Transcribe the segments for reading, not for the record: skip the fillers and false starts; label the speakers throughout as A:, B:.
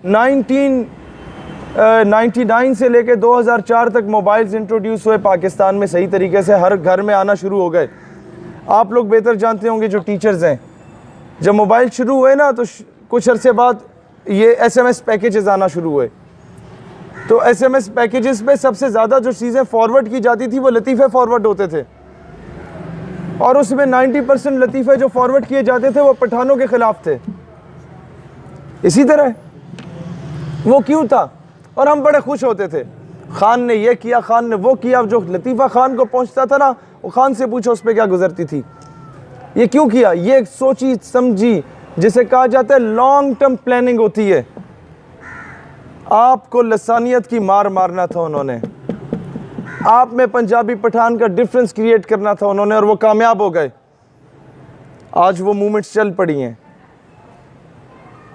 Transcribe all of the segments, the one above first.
A: 1999 से लेके 2004 तक मोबाइल्स इंट्रोड्यूस हुए पाकिस्तान में, सही तरीके से हर घर में आना शुरू हो गए। आप लोग बेहतर जानते होंगे जो टीचर्स हैं, जब मोबाइल शुरू हुए ना तो कुछ अरसे बाद ये SMS पैकेजेस आना शुरू हुए। तो SMS पैकेजेस पे सबसे ज़्यादा जो चीज़ें फॉरवर्ड की जाती थी वो लतीफ़े फॉरवर्ड होते थे, और उसमें 90% लतीफ़े जो फॉरवर्ड किए जाते थे वो पठानों के ख़िलाफ़ थे। इसी तरह वो क्यों था, और हम बड़े खुश होते थे, खान ने ये किया, खान ने वो किया। जो लतीफ़ा खान को पहुंचता था ना, वो खान से पूछो उस पर क्या गुजरती थी, ये क्यों किया। ये एक सोची समझी, जिसे कहा जाता है लॉन्ग टर्म प्लानिंग होती है। आपको लसानियत की मार मारना था उन्होंने, आप में पंजाबी पठान का डिफरेंस क्रिएट करना था उन्होंने, और वो कामयाब हो गए। आज वो मूवमेंट्स चल पड़ी हैं।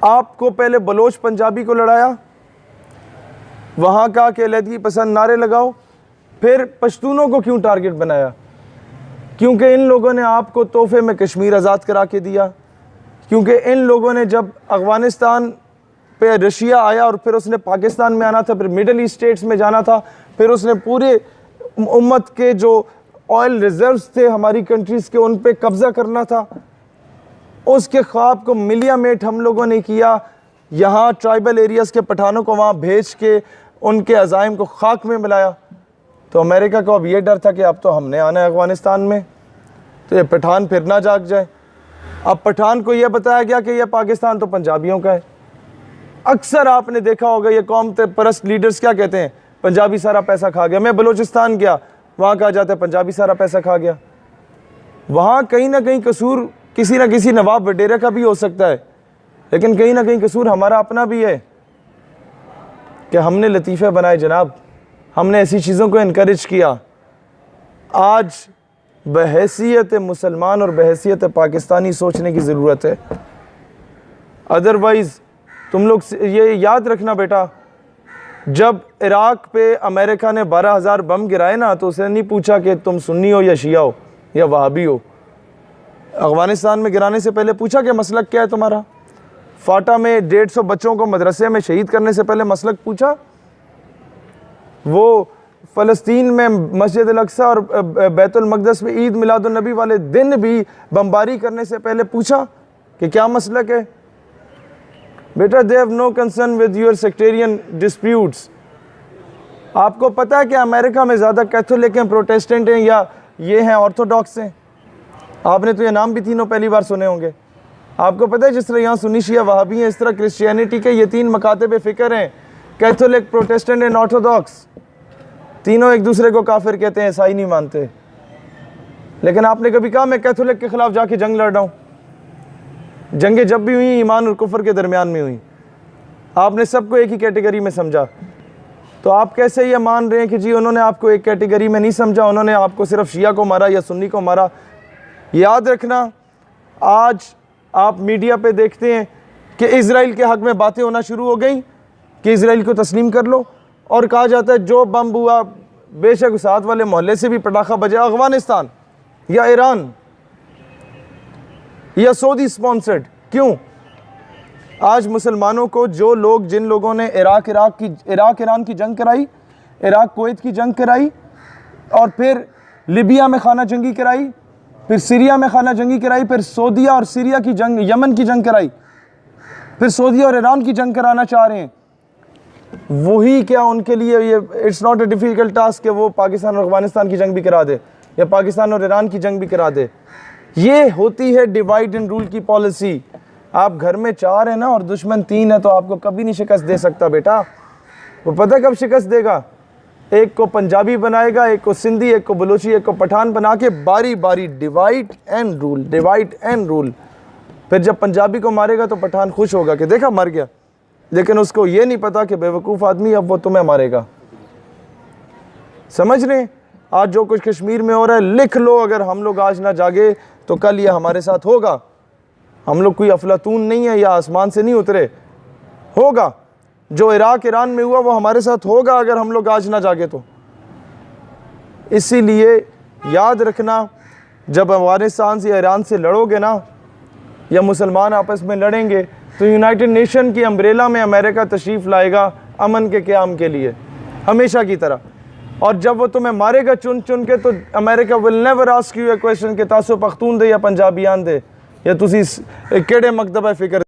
A: आपको पहले बलोच पंजाबी को लड़ाया, वहाँ का कि अलहदगी पसंद नारे लगाओ, फिर पश्तूनों को क्यों टारगेट बनाया? क्योंकि इन लोगों ने आपको तोहफे में कश्मीर आज़ाद करा के दिया, क्योंकि इन लोगों ने जब अफ़गानिस्तान पे रशिया आया और फिर उसने पाकिस्तान में आना था, फिर मिडल ईस्ट स्टेट्स में जाना था, फिर उसने पूरे उम्मत के जो ऑयल रिजर्व्स थे हमारी कंट्रीज़ के, उन पे कब्ज़ा करना था। उसके ख्वाब को मिलिया मेट हम लोगों ने किया। यहाँ ट्राइबल एरियाज़ के पठानों को वहाँ भेज के उनके अज़ाइम को खाक में मिलाया। तो अमेरिका को अब ये डर था कि अब तो हमने आना है अफ़गानिस्तान में, तो ये पठान फिर ना जाग जाए। अब पठान को यह बताया गया कि यह पाकिस्तान तो पंजाबियों का है। अक्सर आपने देखा होगा ये कौम परस्त लीडर्स क्या कहते हैं, पंजाबी सारा पैसा खा गया। मैं बलूचिस्तान गया, वहाँ कहा जाता है पंजाबी सारा पैसा खा गया। वहाँ कहीं ना कहीं कसूर किसी न किसी नवाब वडेरा का भी हो सकता है, लेकिन कहीं ना कहीं कसूर हमारा अपना भी है कि हमने लतीफ़े बनाए जनाब, हमने ऐसी चीज़ों को इनकरेज किया। आज बहैसियत मुसलमान और बहैसियत पाकिस्तानी सोचने की ज़रूरत है। अदरवाइज़ तुम लोग ये याद रखना बेटा, जब इराक़ पे अमेरिका ने 12,000 बम गिराए ना, तो उसने नहीं पूछा कि तुम सुन्नी हो या शिया हो या वहाबी हो। अफ़गानिस्तान में गिराने से पहले पूछा कि मसलक क्या है तुम्हारा। फाटा में 150 बच्चों को मदरसे में शहीद करने से पहले मसलक पूछा। वो फ़लस्तीन में मस्जिद अल-अक़सा और बैतुल मक़दस में ईद मिलादुन नबी वाले दिन भी बमबारी करने से पहले पूछा कि क्या मसलक है। बेटा, they have no concern with your sectarian disputes. आपको पता है कि अमेरिका में ज़्यादा कैथोलिक हैं, प्रोटेस्टेंट हैं, या ये हैं ऑर्थोडॉक्स हैं? आपने तो ये नाम भी तीनों पहली बार सुने होंगे। आपको पता है जिस तरह यहाँ सुन्नी शिया वहाबी हैं, इस तरह क्रिश्चियनिटी के ये 3 मकातब फ़िक्र हैं, कैथोलिक, प्रोटेस्टेंट एंड ऑर्थोडॉक्स। तीनों एक दूसरे को काफिर कहते हैं, ईसाई नहीं मानते। लेकिन आपने कभी कहा मैं कैथोलिक के खिलाफ जाके जंग लड़ रहा हूँ? जंगें जब भी हुई ईमान और कुफर के दरमियान में हुई। आपने सबको एक ही कैटेगरी में समझा। तो आप कैसे ये मान रहे हैं कि जी उन्होंने आपको एक कैटेगरी में नहीं समझा, उन्होंने आपको सिर्फ शिया को मारा या सुन्नी को मारा? याद रखना, आज आप मीडिया पे देखते हैं कि इजराइल के हक़ में बातें होना शुरू हो गई कि इजराइल को तस्लीम कर लो, और कहा जाता है जो बम हुआ बेशक साथ वाले मोहल्ले से भी पटाखा बजा, अफ़गानिस्तान या ईरान या सऊदी स्पॉन्सर्ड। क्यों? आज मुसलमानों को जो लोग, जिन लोगों ने इराक ईरान की जंग कराई, इराक कुवैत की जंग कराई, और फिर लिबिया में खाना जंगी कराई, फिर सीरिया में खाना जंगी कराई, फिर सऊदीया और सीरिया की जंग, यमन की जंग कराई, फिर सऊदीया और ईरान की जंग कराना चाह रहे हैं, वही क्या उनके लिए ये it's not a difficult task कि वो पाकिस्तान और अफ़गानिस्तान की जंग भी करा दे या पाकिस्तान और ईरान की जंग भी करा दे। ये होती है डिवाइड एंड रूल की पॉलिसी। आप घर में 4 हैं ना और दुश्मन 3 है, तो आपको कभी नहीं शिकस्त दे सकता बेटा। वो पता कब शिकस्त देगा? एक को पंजाबी बनाएगा, एक को सिंधी, एक को बलोची, एक को पठान बना के बारी बारी divide and rule, divide and rule. फिर जब पंजाबी को मारेगा तो पठान खुश होगा कि देखा मर गया, लेकिन उसको ये नहीं पता कि बेवकूफ़ आदमी अब वो तुम्हें मारेगा। समझ रहे? आज जो कुछ कश्मीर में हो रहा है, लिख लो, अगर हम लोग आज ना जागे तो कल ये हमारे साथ होगा। हम लोग कोई अफलातून नहीं है या आसमान से नहीं उतरे, होगा। जो इराक ईरान में हुआ वो हमारे साथ होगा अगर हम लोग आज ना जागे तो। इसीलिए याद रखना, जब अफगानिस्तान से या ईरान से लड़ोगे ना, या मुसलमान आपस में लड़ेंगे, तो यूनाइटेड नेशन की अम्ब्रेला में अमेरिका तशरीफ़ लाएगा अमन के क़याम के लिए, हमेशा की तरह। और जब वो तुम्हें मारेगा चुन चुन के, तो America will never ask U A question कि तासो पख्तून दे या पंजाबियान दे या तुसी केड़े मकतब फ़िक्र